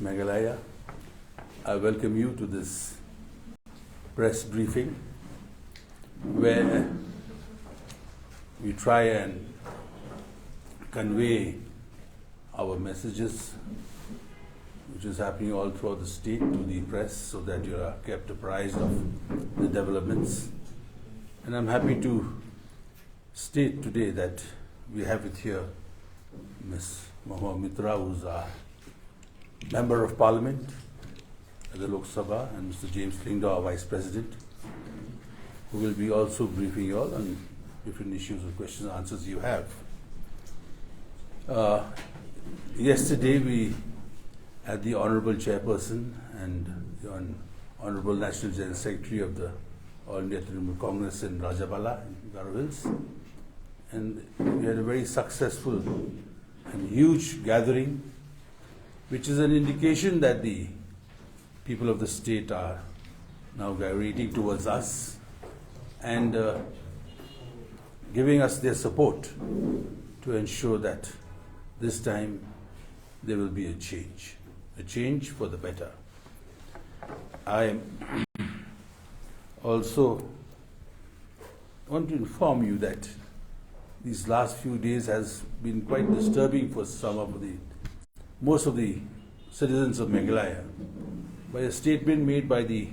Meghalaya. I welcome you to this press briefing where we try and convey our messages which is happening all throughout the state to the press so that you are kept apprised of the developments. And I'm happy to state today that we have it here Ms. Mahua Moitra, who's our Member of Parliament at the Lok Sabha, and Mr. James Lyngdoh, our Vice President, who will be also briefing you all on different issues or questions and answers you have. Yesterday we had the Honorable Chairperson and the Honorable National General Secretary of the All India Trinamool Congress in Rajabala in Garo Hills, and we had a very successful and huge gathering, which is an indication that the people of the state are now gravitating towards us and giving us their support to ensure that this time there will be a change for the better. I also want to inform you that these last few days has been quite disturbing for most of the citizens of Meghalaya by a statement made by the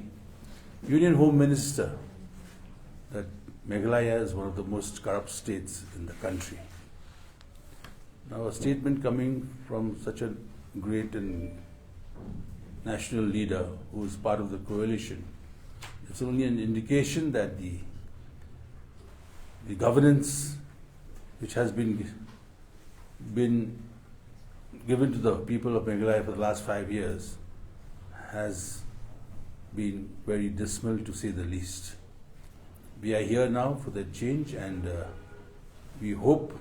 Union Home Minister that Meghalaya is one of the most corrupt states in the country. Now, a statement coming from such a great and national leader who is part of the coalition, it's only an indication that the governance which has been given to the people of Meghalaya for the last 5 years has been very dismal, to say the least. We are here now for the change, and we hope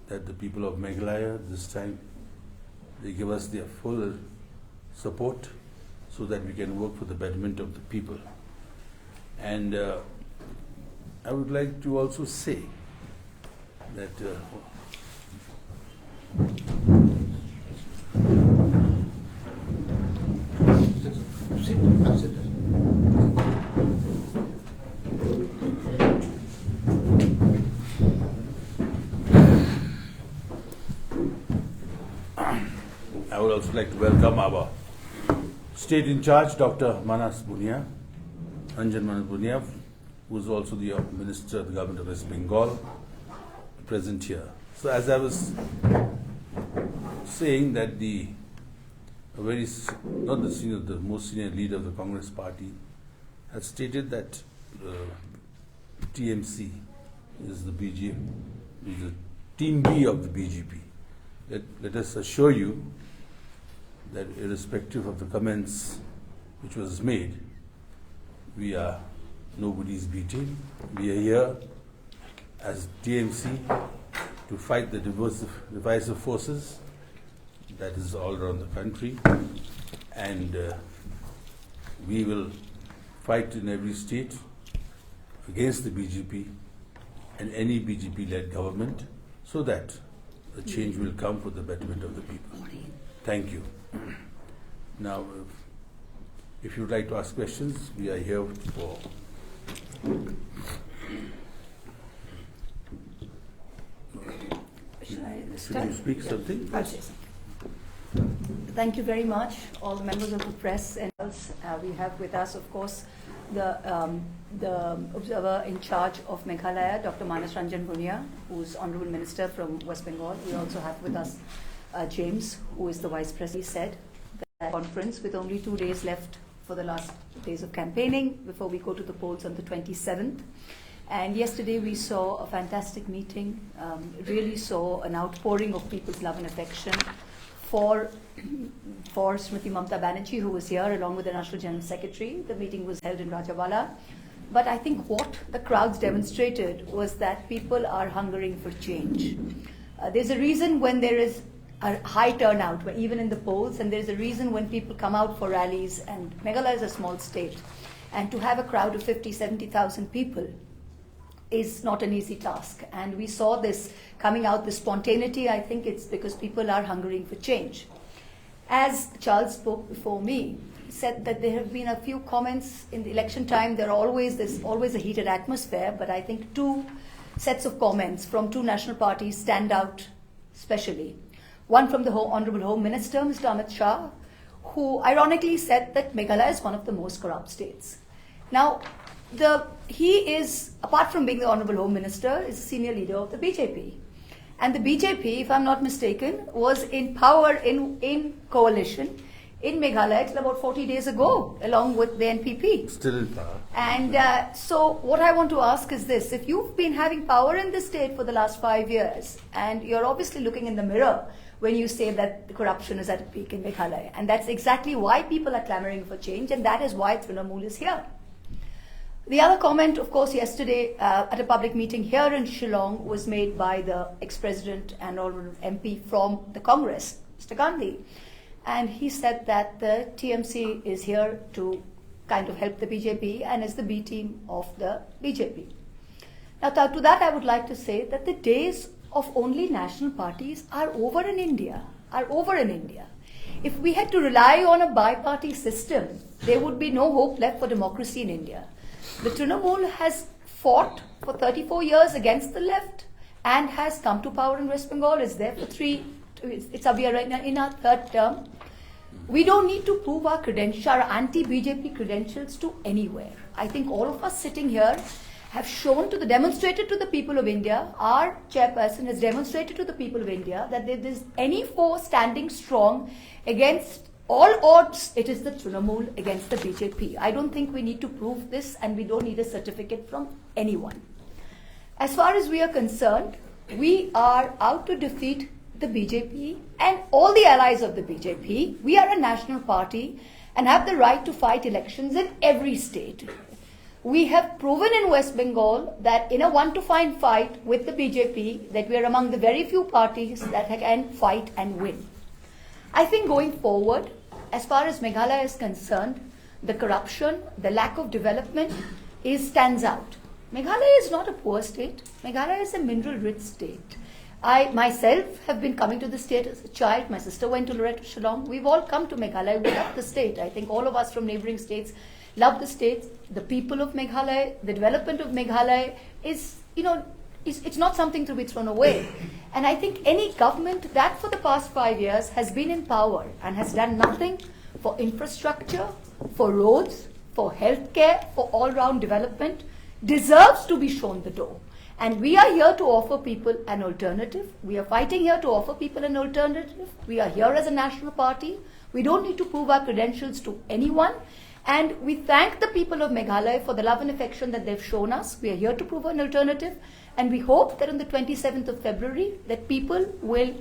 that the people of Meghalaya this time they give us their full support so that we can work for the betterment of the people. And I would like to also say that I would also like to welcome our State in Charge, Dr. Bhunia, Bhunia, who is also the Minister of the Government of West Bengal, present here. So as I was saying that the most senior leader of the Congress party has stated that TMC is the BJP, is the team B of the BJP. Let us assure you that irrespective of the comments which was made, we are nobody's B team. We are here as TMC to fight the divisive forces that is all around the country, and we will fight in every state against the BJP and any BJP-led government so that the change will come for the betterment of the people. Thank you. Now, if you would like to ask questions, we are here for. Should you speak something? I'll say something. Thank you very much, all the members of the press and else. We have with us, of course, the observer in charge of Meghalaya, Dr. Bhunia, who is Honorable Minister from West Bengal. We also have with us James, who is the Vice President. He said that conference with only 2 days left for the last days of campaigning before we go to the polls on the 27th. And yesterday we saw a fantastic meeting, really saw an outpouring of people's love and affection for Smriti Mamata Banerjee, who was here along with the National General Secretary. The meeting was held in Rajabala. But I think what the crowds demonstrated was that people are hungering for change. There's a reason when there is a high turnout, even in the polls, and there's a reason when people come out for rallies, and Meghalaya is a small state, and to have a crowd of 50, 70,000 people is not an easy task. And we saw this coming out, the spontaneity. I think it's because people are hungering for change. As Charles spoke before me, he said that there have been a few comments in the election time. There's always a heated atmosphere, but I think two sets of comments from two national parties stand out especially. One from the Honorable Home Minister, Mr. Amit Shah, who ironically said that Meghalaya is one of the most corrupt states. Now, he is, apart from being the Honorable Home Minister, is a senior leader of the BJP. And the BJP, if I'm not mistaken, was in power in coalition in Meghalaya till about 40 days ago, along with the NPP. Still in power. And so what I want to ask is this. If you've been having power in the state for the last 5 years, and you're obviously looking in the mirror when you say that the corruption is at a peak in Meghalaya, and that's exactly why people are clamoring for change, and that is why Trinamool is here. The other comment, of course, yesterday at a public meeting here in Shillong was made by the ex-president and honorable MP from the Congress, Mr. Gandhi. And he said that the TMC is here to kind of help the BJP and is the B team of the BJP. Now, to that I would like to say that the days of only national parties are over in India, If we had to rely on a bi-party system, there would be no hope left for democracy in India. The Trinamool has fought for 34 years against the left and has come to power in West Bengal. It's there for we are right now in our third term. We don't need to prove our credentials, our anti-BJP credentials to anywhere. I think all of us sitting here have demonstrated to the people of India, our chairperson has demonstrated to the people of India that there is any force standing strong against all odds, it is the Trinamool against the BJP. I don't think we need to prove this, and we don't need a certificate from anyone. As far as we are concerned, we are out to defeat the BJP and all the allies of the BJP. We are a national party and have the right to fight elections in every state. We have proven in West Bengal that in a one-to-five fight with the BJP, that we are among the very few parties that can fight and win. I think going forward, as far as Meghalaya is concerned, the corruption, the lack of development stands out. Meghalaya is not a poor state. Meghalaya is a mineral-rich state. I myself have been coming to the state as a child. My sister went to Shillong. We've all come to Meghalaya. We love the state. I think all of us from neighboring states love the state. The people of Meghalaya, the development of Meghalaya is, it's not something to be thrown away. And I think any government that for the past 5 years has been in power and has done nothing for infrastructure, for roads, for healthcare, for all-round development, deserves to be shown the door. And we are here to offer people an alternative. We are fighting here to offer people an alternative. We are here as a national party. We don't need to prove our credentials to anyone. And we thank the people of Meghalaya for the love and affection that they've shown us. We are here to prove an alternative. And we hope that on the 27th of February, that people will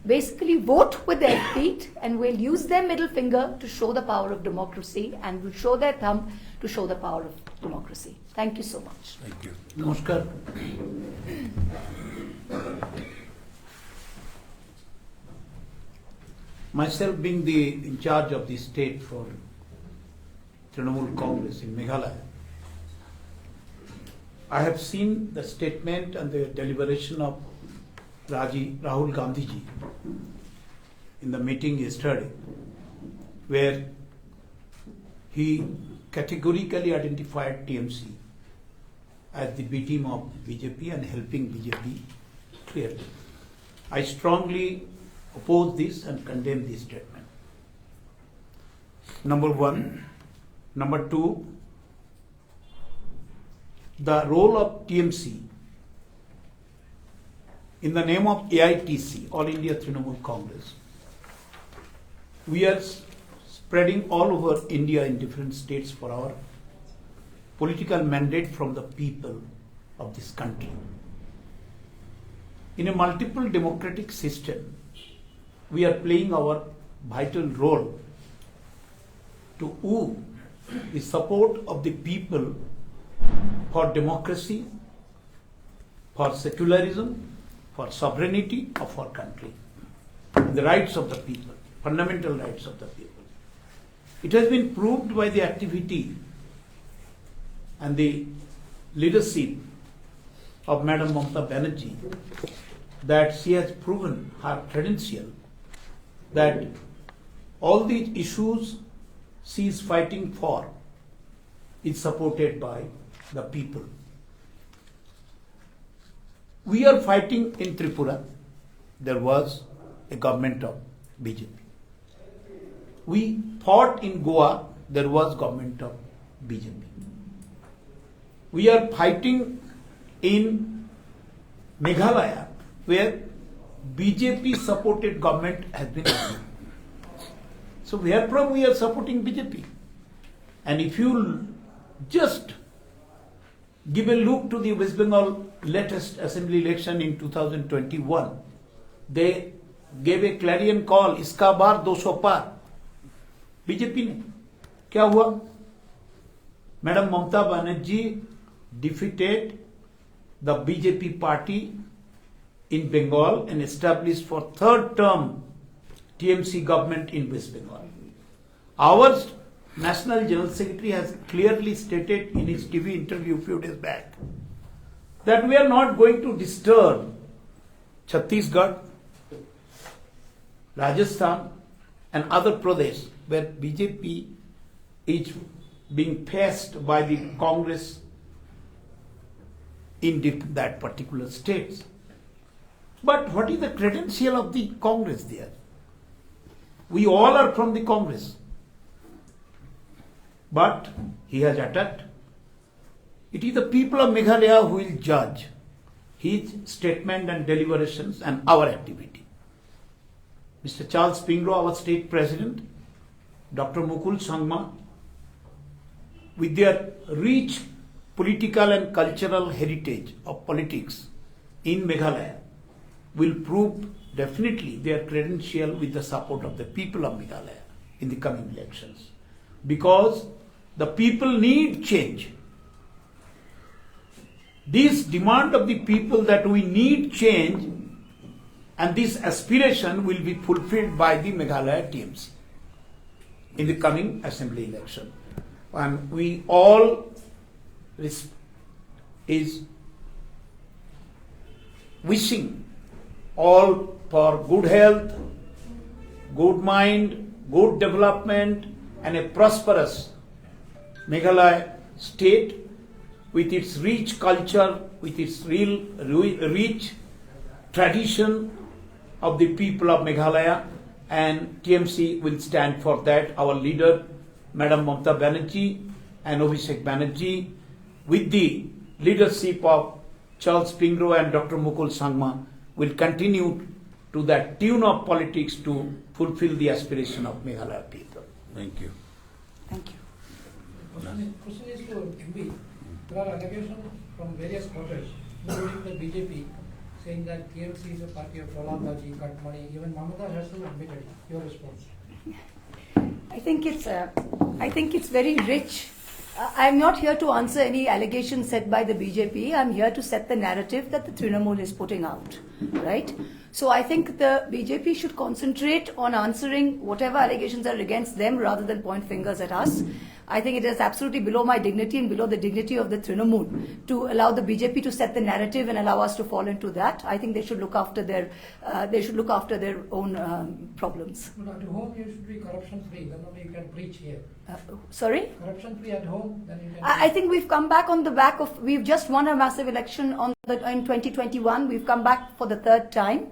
basically vote with their feet and will use their middle finger to show the power of democracy and will show their thumb to show the power of democracy. Thank you so much. Thank you. Namaskar. Myself being the in charge of the state for Trinamool Congress in Meghalaya, I have seen the statement and the deliberation of Rahul Gandhi ji in the meeting yesterday, where he categorically identified TMC as the B team of BJP and helping BJP clearly. I strongly oppose this and condemn this statement. Number one. Number two, the role of TMC in the name of AITC, All India Trinamool Congress. We are spreading all over India in different states for our political mandate from the people of this country. In a multiple democratic system, we are playing our vital role to woo the support of the people for democracy, for secularism, for sovereignty of our country, the rights of the people, fundamental rights of the people. It has been proved by the activity and the leadership of Madam Mamata Banerjee that she has proven her credential that all the issues she is fighting for is supported by the people. We are fighting in Tripura. There was a government of BJP. We fought in Goa. There was government of BJP. We are fighting in Meghalaya, where BJP supported government has been. So wherefrom we are supporting BJP. And if you just give a look to the West Bengal latest assembly election in 2021, they gave a clarion call, iska bar 200 par. BJP ने क्या हुआ? Madam Mamata Banerjee defeated the BJP party in Bengal and established for third term TMC government in West Bengal. Our National General Secretary has clearly stated in his TV interview a few days back that we are not going to disturb Chhattisgarh, Rajasthan and other Pradesh where BJP is being faced by the Congress in that particular states. But what is the credential of the Congress there? We all are from the Congress. But he has attacked. It is the people of Meghalaya who will judge his statement and deliberations and our activity. Mr. Charles Pyngrope, our state president, Dr. Mukul Sangma, with their rich political and cultural heritage of politics in Meghalaya, will prove definitely their credential with the support of the people of Meghalaya in the coming elections. Because the people need change. This demand of the people that we need change and this aspiration will be fulfilled by the Meghalaya TMC in the coming assembly election. And we all is wishing all for good health, good mind, good development and a prosperous Meghalaya state with its rich culture, with its rich tradition of the people of Meghalaya, and TMC will stand for that. Our leader, Madam Mamata Banerjee and Abhishek Banerjee, with the leadership of Charles Pyngrope and Dr. Mukul Sangma, will continue to that tune of politics to fulfill the aspiration of Meghalaya people. Thank you. Thank you. Question is to MB. There are allegations from various quarters, including the BJP, saying that TMC is a party of Rolandaji, cut money. Even Mamata has to admit it. Your response? I think it's very rich. I'm not here to answer any allegations set by the BJP. I'm here to set the narrative that the Trinamool is putting out, right? So I think the BJP should concentrate on answering whatever allegations are against them rather than point fingers at us. I think it is absolutely below my dignity and below the dignity of the Trinamool to allow the BJP to set the narrative and allow us to fall into that. I think they should look after their own problems. But at home you should be corruption free. Then only you can preach here. Sorry? Corruption free at home, then you can. I think we've come back on the back of, we've just won a massive election in 2021. We've come back for the third time.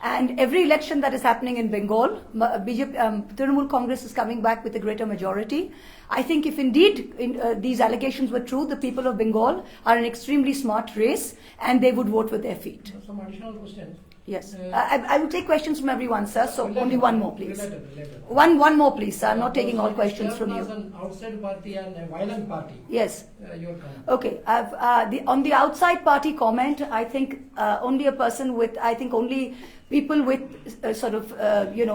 And every election that is happening in Bengal, Trinamool Congress is coming back with a greater majority. I think if indeed these allegations were true, the people of Bengal are an extremely smart race and they would vote with their feet. Some additional questions. Yes. I will take questions from everyone, sir. So Related, only one more, please. Related. One more, please, sir. I'm not taking all questions from you. As an outside party and a violent party. Yes. Your comment. Okay. On the outside party comment, I think only a person with, I think only people with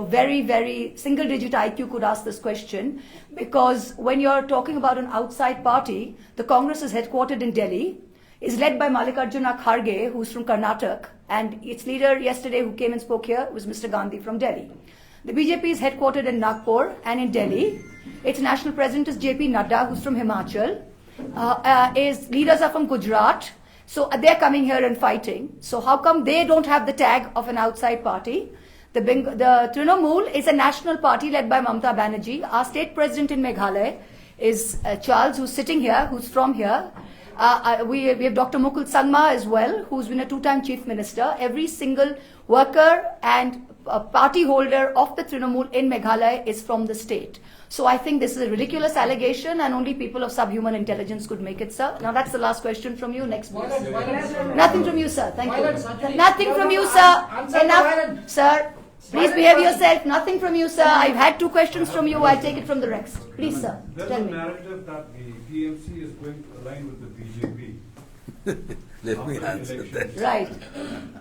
very, very single-digit IQ could ask this question, because when you're talking about an outside party, the Congress is headquartered in Delhi, is led by Mallikarjuna Kharge, who's from Karnataka, and its leader yesterday who came and spoke here was Mr. Gandhi from Delhi. The BJP is headquartered in Nagpur and in Delhi. Its national president is JP Nadda, who's from Himachal. Its leaders are from Gujarat. So they're coming here and fighting. So how come they don't have the tag of an outside party? The Trinamool is a national party led by Mamata Banerjee. Our state president in Meghalaya is Charles, who's sitting here, who's from here. We have Dr. Mukul Sangma as well, who's been a two-time chief minister. Every single worker and party holder of the Trinamool in Meghalaya is from the state. So I think this is a ridiculous allegation, and only people of subhuman intelligence could make it, sir. Now that's the last question from you. Next, please. Nothing from you, sir. Thank you. Nothing from you, sir. Enough, sir. Please behave yourself. Nothing from you, sir. I've had 2 questions from you. I'll take it from the rest. Please, sir. There's Tell a me. narrative that the TMC is going to align with the BJP. Let me after answer elections. that. Right.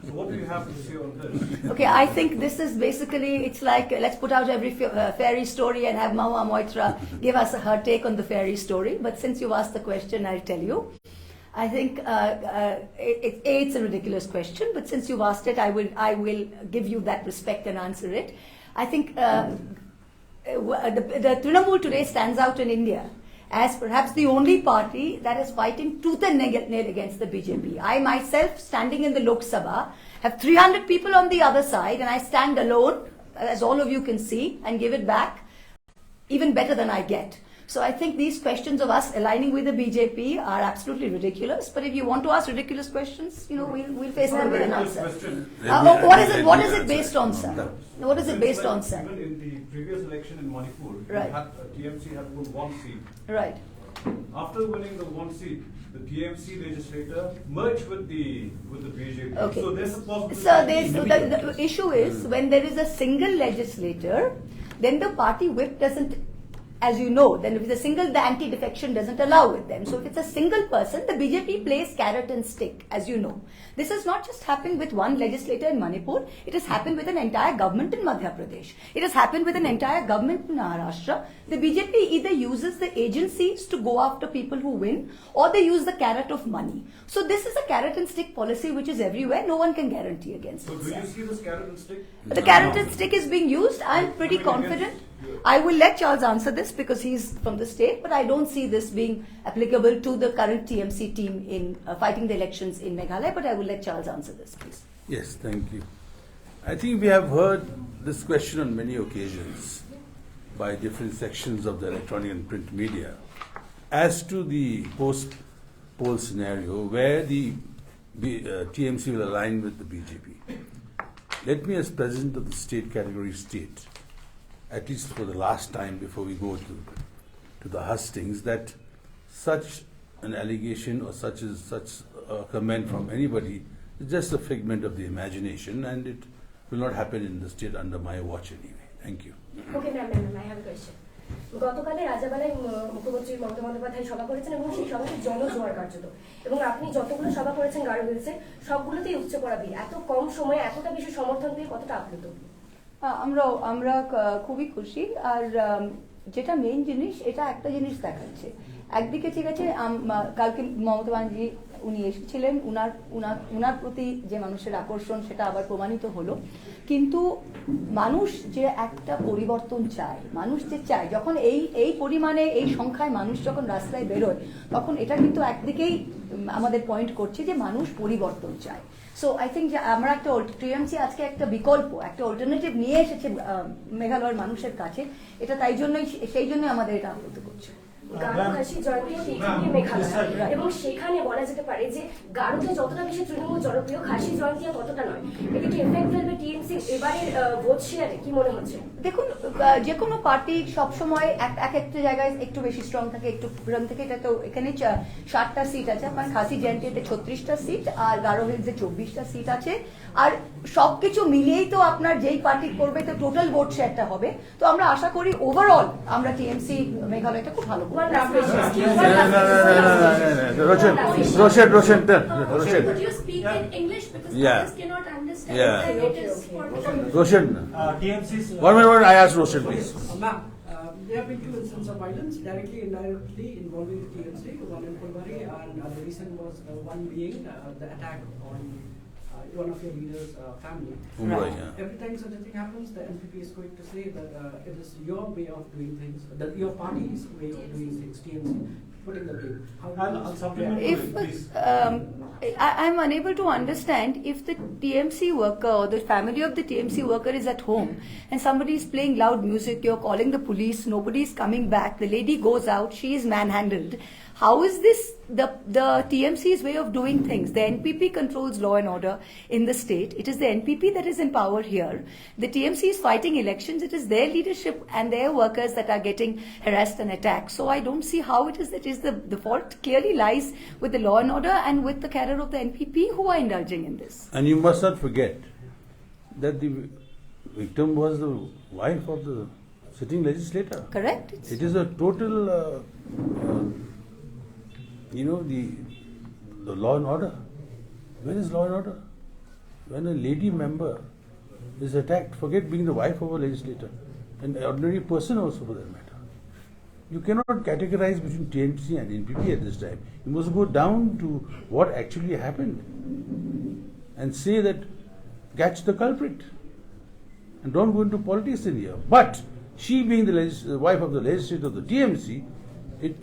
So what do you have to say on this? Okay, I think this is basically, it's like, let's put out every fairy story and have Mahua Moitra give us her take on the fairy story. But since you've asked the question, I'll tell you. I think it's a ridiculous question, but since you've asked it, I will give you that respect and answer it. I think the Trinamool today stands out in India as perhaps the only party that is fighting tooth and nail against the BJP. I myself, standing in the Lok Sabha, have 300 people on the other side, and I stand alone, as all of you can see, and give it back even better than I get. So I think these questions of us aligning with the BJP are absolutely ridiculous. But if you want to ask ridiculous questions, we'll face them with an answer. What is it based on, sir? What is it based on, sir? Even in the previous election in Manipur, Right. TMC had won 1 seat. Right. After winning the 1 seat, the TMC legislator merged with the BJP. Okay. So there's a possibility. So the issue is, when there is a single legislator, then the party whip doesn't, as you know, then if it's a single, the anti-defection doesn't allow with them. So if it's a single person, the BJP plays carrot and stick, as you know. This has not just happened with one legislator in Manipur, it has happened with an entire government in Madhya Pradesh. It has happened with an entire government in Maharashtra. The BJP either uses the agencies to go after people who win, or they use the carrot of money. So this is a carrot and stick policy which is everywhere. No one can guarantee against So it. do you see this carrot and stick? The carrot and stick is being used. I'm pretty confident. I will let Charles answer this because he's from the state, but I don't see this being applicable to the current TMC team in fighting the elections in Meghalaya, but I will let Charles answer this, please. Yes, thank you. I think we have heard this question on many occasions by different sections of the electronic and print media as to the post-poll scenario where the TMC will align with the BJP. Let me, as president of the state category state, at least for the last time before we go to the hustings, that such an allegation or such a comment from anybody is just a figment of the imagination, and it will not happen in the state under my watch anyway. Thank you. Okay, ma'am, I have a question. গতকালে রাজাবালায় মুখ্যমন্ত্রী মমতা বন্দ্যোপাধ্যায় সভা করেছেন এবং সেই সভাটি জনজোয়ার কার্যত, এবং আপনি যতগুলো সভা করেছেন গারো হিলসে সবগুলোতেই উচ্চ পড়াবি এত কম সময়ে এতটা বেশি সমর্থন পেয়ে কতটা আপ্লুত? আমরা খুবই খুশি। আর যেটা মেইন জিনিস, এটা একটা জিনিস দেখাচ্ছে, একদিকে ঠিক আছে কালকে মমতা ব্যানার্জি উনি এসেছিলেন, উনার প্রতি যে মানুষের আকর্ষণ সেটা আবার প্রমাণিত হলো, কিন্তু মানুষ যে একটা পরিবর্তন চায়, মানুষ যে চায়, যখন এই পরিমাণে এই সংখ্যায় মানুষ যখন রাস্তায় বেরোয়, তখন এটা কিন্তু একদিকেই আমাদের পয়েন্ট করছে যে মানুষ পরিবর্তন চায়। সো আই থিঙ্ক যে আমরা একটা টিএমসি আজকে একটা বিকল্প, একটা অল্টারনেটিভ নিয়ে এসেছে মেঘালয়ের মানুষের কাছে, এটা সেই জন্যই আমাদের এটা আপ্লুত করছে। গারো খাসি জয়ন্তী এখানে মেঘালয়, এবং সেখানে বলা যেতে পারে যে গারোতে যতটা বেশি তৃণমূল জনপ্রিয়, খাসি জয়ন্তী ততটা নয়। এটা কি এফেক্ট ফেলবে টিএমসি এবারের ভোট শেয়ারে, কি মনে হচ্ছে? দেখুন, যে কোনো পার্টি সবসময় একটা জায়গায় একটু বেশি স্ট্রং থাকে, একটু স্ট্রং থাকে। এটা তো এখানে 60টা সিট আছে, আপনার খাসি জয়ন্তীতে 36টা সিট, আর গারো হিলসে 24টা সিট আছে। আর সবকিছু মিলিয়েই তো আপনার যেই পার্টি করবে তো টোটাল ভোট শেয়ারটা হবে। তো আমরা আশা করি ওভারঅল আমরা টিএমসি মেঘালয়টা খুব ভালো করব। Roshan. Could you speak in English because others cannot understand what it is for? Roshan. TMC's. One minute, I ask Roshan, please. Ma'am, there have been 2 incidents of violence directly and indirectly involving the TMC, one in Pulvari, and the recent was one being the attack on one of your leaders' family. Right. Yeah. Every time such a thing happens, the NPP is quick to say that it is your way of doing things, that your party's way of doing things, TMC. putting the bill. I'll supplement to If it, please. I'm unable to understand if the TMC worker or the family of the TMC worker is at home and somebody is playing loud music, you're calling the police, nobody is coming back, the lady goes out, she is manhandled. How is this the TMC's way of doing things? The NPP controls law and order in the state. It is the NPP that is in power here. The TMC is fighting elections. It is their leadership and their workers that are getting harassed and attacked. So I don't see how it is that is the fault clearly lies with the law and order and with the cadre of the NPP who are indulging in this. And you must not forget that the victim was the wife of the sitting legislator. Correct? It is a total, the law and order. Where is law and order? When a lady member is attacked, forget being the wife of a legislator, an ordinary person also for that matter. You cannot categorize between TMC and NPP at this time. You must go down to what actually happened and say that catch the culprit and don't go into politics in here. But she being the wife of the legislator of the TMC, it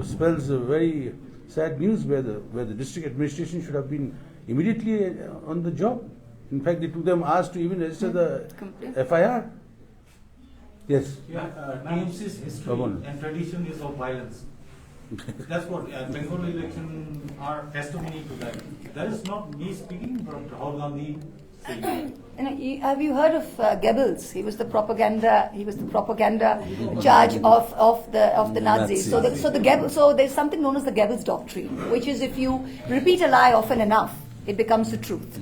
spells a very sad news where the district administration should have been immediately on the job. In fact, it took them hours to even register the FIR. Yes. TMC's history and tradition is of violence. That's what Bengal election are testimony to that. That is not me speaking, but Rahul Gandhi saying. Have you heard of Goebbels? He was the propaganda charge of the Nazis. So there's something known as the Goebbels doctrine, which is if you repeat a lie often enough, it becomes the truth.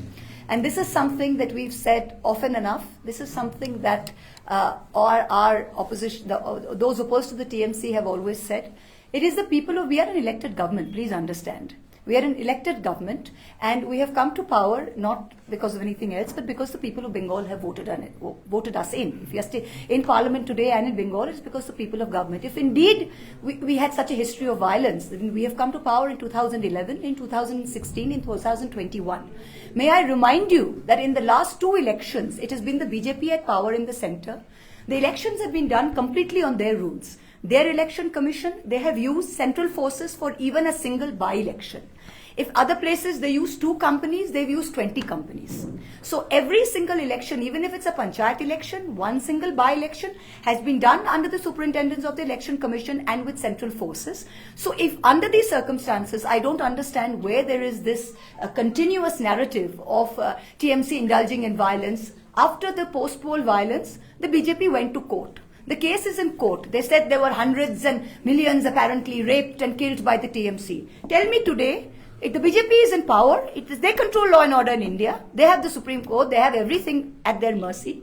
And this is something that we've said often enough. This is something that our opposition, those opposed to the TMC have always said. It is the people who, we are an elected government, please understand. We are an elected government and we have come to power not because of anything else, but because the people of Bengal have voted us in. If we are in parliament today and in Bengal, it's because the people of government. If indeed we had such a history of violence, then we have come to power in 2011, in 2016, in 2021. May I remind you that in the last two elections, it has been the BJP at power in the centre. The elections have been done completely on their rules. Their election commission, they have used central forces for even a single by-election. If other places they use 2 companies, they've used 20 companies. So every single election, even if it's a panchayat election, one single by-election has been done under the superintendence of the election commission and with central forces. So if under these circumstances, I don't understand where there is this continuous narrative of TMC indulging in violence. After the post-poll violence, the BJP went to court. The case is in court. They said there were hundreds and millions apparently raped and killed by the TMC. Tell me today, if the BJP is in power, they control law and order in India. They have the Supreme Court. They have everything at their mercy.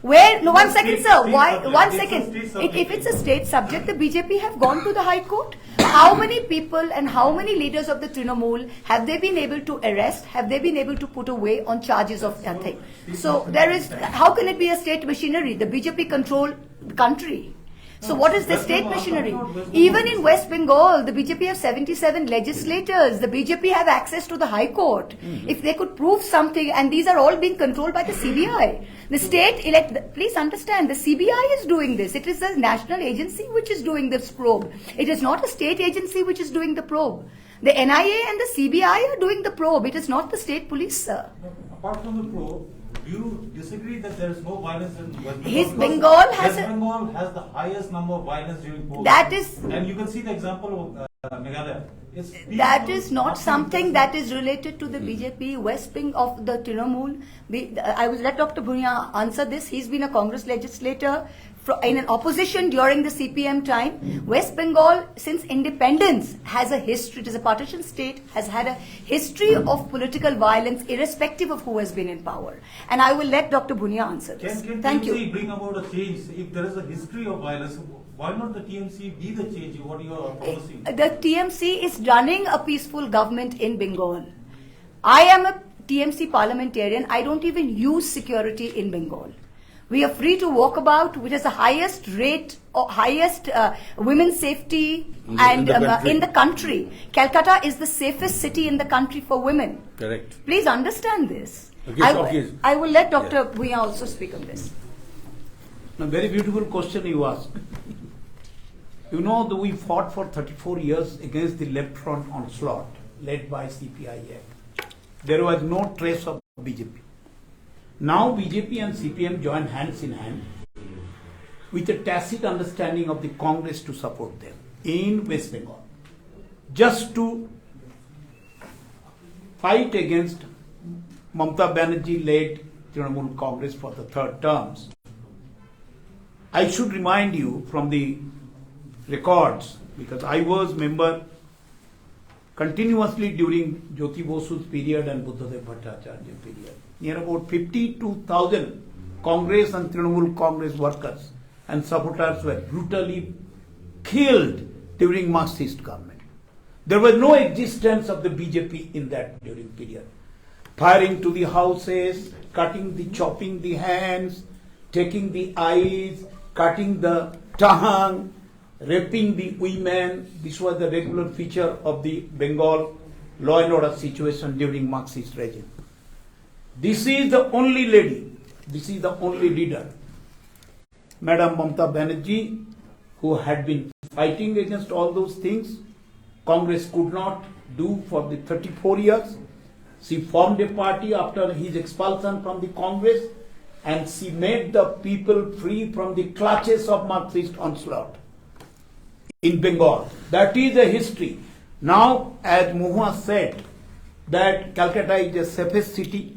Where, no, one second, sir. Why, 1 second. If it's a state subject, the BJP have gone to the High Court. How many people and how many leaders of the Trinamool have they been able to arrest? Have they been able to put away on charges of nothing? So there is, how can it be a state machinery? The BJP control the country. So what is the state machinery? Even in West Bengal, the BJP have 77 legislators. The BJP have access to the High Court. If they could prove something, and these are all being controlled by the CBI. The state please understand, the CBI is doing this. It is a national agency which is doing this probe. It is not a state agency which is doing the probe. The NIA and the CBI are doing the probe. It is not the state police, sir. Apart from the probe, do you disagree that there is no violence in West Bengal? West Bengal has the highest number of violence during polls. That is, and you can see the example of Meghalaya. That is not something that is related to the BJP. West Bengal of the Trinamool. I will let Dr. Bhunia answer this. He's been a Congress legislator in an opposition during the CPM time. West Bengal, since independence, has a history. It is a partition state, has had a history of political violence irrespective of who has been in power. And I will let Dr. Bhunia answer this. Thank you. Can TMC bring about a change? If there is a history of violence, why not the TMC be the change? What you are promising? The TMC is running a peaceful government in Bengal. I am a TMC parliamentarian. I don't even use security in Bengal. We are free to walk about, which is the highest rate or highest women's safety in the country. Calcutta is the safest city in the country for women. Correct. Please understand this. Okay, I will let Dr. Bhunia also speak on this. A very beautiful question you asked. You know that we fought for 34 years against the left front onslaught led by CPIM. There was no trace of BJP. Now BJP and CPM join hands in hand with a tacit understanding of the Congress to support them in West Bengal, just to fight against Mamata Banerjee-led Trinamool Congress for the third terms. I should remind you from the records, because I was member continuously during Jyoti Bosu's period and Buddhadev Bhattacharya period. Near about 52,000 Congress and Trinamool Congress workers and supporters were brutally killed during Marxist government. There was no existence of the BJP in that during period. Firing to the houses, chopping the hands, taking the eyes, cutting the tongue, raping the women. This was the regular feature of the Bengal law and order situation during Marxist regime. This is the only lady, this is the only leader, Madam Mamata Banerjee, who had been fighting against all those things. Congress could not do for the 34 years. She formed a party after his expulsion from the Congress, and she made the people free from the clutches of Marxist onslaught in Bengal. That is the history. Now, as Mahua said, that Calcutta is the safest city.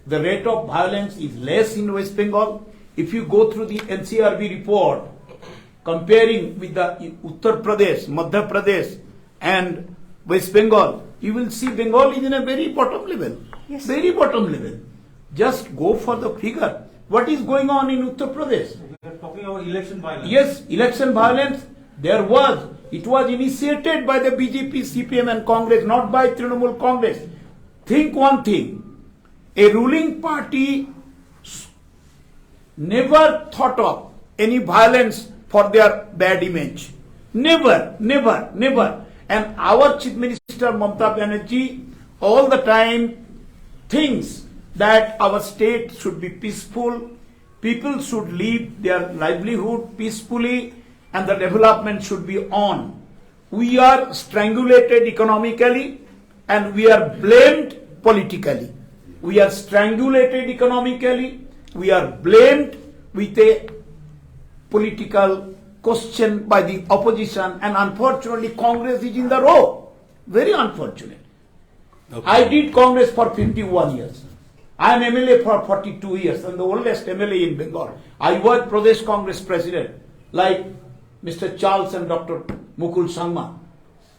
The rate of violence is less in West Bengal. If you go through the NCRB report, comparing with the Uttar Pradesh, Madhya Pradesh and West Bengal, you will see Bengal is in a very bottom level. Yes. Very bottom level. Just go for the figure. What is going on in Uttar Pradesh? We are talking about election violence. Yes, election violence, it was initiated by the BJP, CPM and Congress, not by Trinamool Congress. Think one thing, a ruling party never thought of any violence for their bad image. Never, never, never. And our Chief Minister Mamata Banerjee all the time thinks that our state should be peaceful, people should live their livelihood peacefully, and the development should be on. We are strangulated economically and we are blamed politically. We are strangulated economically, we are blamed with a political question by the opposition, and unfortunately Congress is in the row. Very unfortunate. Okay. I did Congress for 51 years. I am MLA for 42 years and the oldest MLA in Bengal. I was Pradesh Congress president like Mr. Charles and Dr. Mukul Sangma.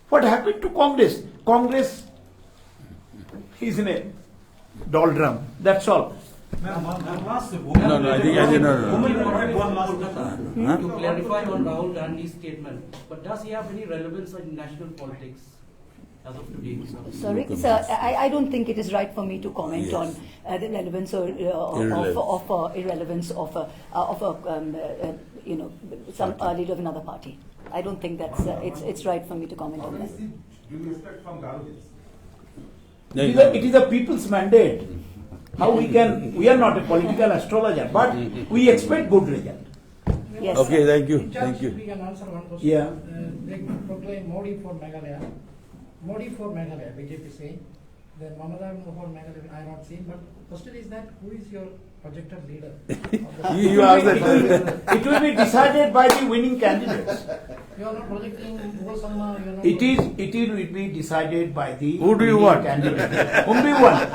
What happened to Congress? Congress is in a doldrum. That's all. No, I think I did not. To clarify on Rahul Gandhi's statement, but does he have any relevance in national politics as of today? Sorry, sir, I don't think it is right for me to comment on the relevance or irrelevance of some leader of another party. I don't think that's it's right for me to comment on that. You expect from Garudas? It is a people's mandate. How we are not a political astrologer, but we expect good result. Yes. Okay, thank you. In Thank charge, you. we can answer one question. Yeah. They proclaim Modi for Meghalaya. Modi for Meghalaya, BJP saying. Then Mamata for Meghalaya, I have not seen. But question is that who is your projected leader? You asked that. It will be decided by the winning candidates. You are not projecting Lok Sabha, you are not It will be decided by the Who do you winning want? candidate. Whom do you want?